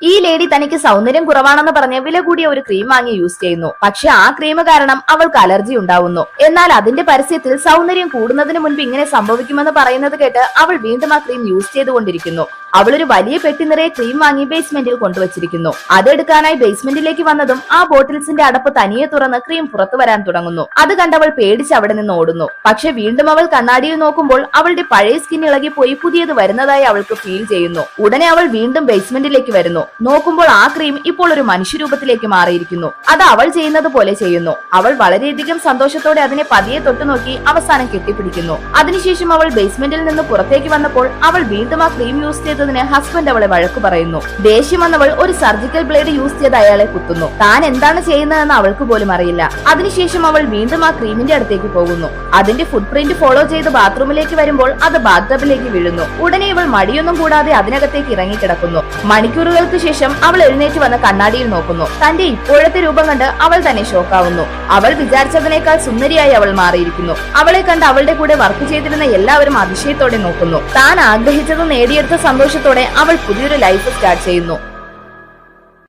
ഈ ലേഡി തനിക്ക് സൗന്ദര്യം കുറവാണെന്ന് പറഞ്ഞ് വില കൂടിയ ഒരു ക്രീം വാങ്ങി യൂസ് ചെയ്യുന്നു. പക്ഷെ ആ ക്രീം കാരണം അവൾക്ക് അലർജി ഉണ്ടാവുന്നു. എന്നാൽ അതിന്റെ പരസ്യത്തിൽ സൗന്ദര്യം കൂടുന്നതിന് മുൻപ് ഇങ്ങനെ സംഭവിക്കുമെന്ന് പറയുന്നത് കേട്ട് അവൾ വീണ്ടും ആ ക്രീം യൂസ് ചെയ്തുകൊണ്ടിരിക്കുന്നു. അവളൊരു വലിയ പെട്ടി നിറയെ ക്രീം വാങ്ങി ബേസ്മെന്റിൽ കൊണ്ടുവച്ചിരിക്കുന്നു. അതെടുക്കാനായി ബേസ്മെന്റിലേക്ക് വന്നതും ആ ബോട്ടിൽസിന്റെ അടപ്പ് തനിയെ തുറന്ന് ക്രീം പുറത്തു വരാൻ തുടങ്ങുന്നു. അത് കണ്ടവൾ പേടിച്ച് അവിടെ നിന്ന് ഓടുന്നു. പക്ഷെ വീണ്ടും അവൾ കണ്ണാടിയിൽ നോക്കുമ്പോൾ അവളുടെ പഴയ സ്കിൻ ഇളകിപ്പോയി പുതിയത് വരുന്നതായി അവൾക്ക് ഫീൽ ചെയ്യുന്നു. ഉടനെ അവൾ വീണ്ടും ബേസ്മെന്റിലേക്ക് വരുന്നു. നോക്കുമ്പോൾ ആ ക്രീം ഇപ്പോൾ ഒരു മനുഷ്യരൂപത്തിലേക്ക് മാറിയിരിക്കുന്നു. അത് അവൾ ചെയ്യുന്നത് പോലെ ചെയ്യുന്നു. അവൾ വളരെയധികം സന്തോഷത്തോടെ അതിനെ പതിയെ തൊട്ടു നോക്കി അവസാനം കെട്ടിപ്പിടിക്കുന്നു. അതിനുശേഷം അവൾ ബേസ്മെന്റിൽ നിന്ന് പുറത്തേക്ക് വന്നപ്പോൾ അവൾ വീണ്ടും ആ ക്രീം യൂസ് ചെയ്തതിന് ഹസ്ബൻഡ് അവളെ വഴക്കു പറയുന്നു. ദേഷ്യം വന്നവൾ ഒരു സർജിക്കൽ ബ്ലേഡ് യൂസ് ചെയ്ത് അയാളെ കുത്തുന്നു. താൻ എന്താണ് ചെയ്യുന്നതെന്ന് അവൾക്ക് പോലും അറിയില്ല. അതിനുശേഷം അവൾ വീണ്ടും ആ ക്രീമിന്റെ അടുത്തേക്ക് പോകുന്നു. അതിന്റെ ഫുട് പ്രിന്റ് ഫോളോ ചെയ്ത് ബാത്റൂമിലേക്ക് വരുമ്പോൾ അത് ബാത്ടബിലേക്ക് വീഴുന്നു. ഉടനെ ഇവൾ മടിയൊന്നും കൂടാതെ അതിനകത്തേക്ക് ഇറങ്ങിക്കിടക്കുന്നു. മണിക്കൂറുകൾക്ക് ശേഷം അവൾ എഴുന്നേറ്റ് വന്ന് കണ്ണാടിയിൽ നോക്കുന്നു. തന്റെ ഇപ്പോഴത്തെ രൂപം കണ്ട് അവൾ തന്നെ ഷോക്കാവുന്നു. അവൾ വിചാരിച്ചതിനേക്കാൾ സുന്ദരിയായി അവൾ മാറിയിരിക്കുന്നു. അവളെ കണ്ട് അവളുടെ കൂടെ വർക്ക് ചെയ്തിരുന്ന എല്ലാവരും അതിശയത്തോടെ നോക്കുന്നു. താൻ ആഗ്രഹിച്ചത് നേടിയെടുത്ത സന്തോഷത്തോടെ അവൾ പുതിയൊരു ലൈഫ് സ്റ്റാർട്ട് ചെയ്യുന്നു.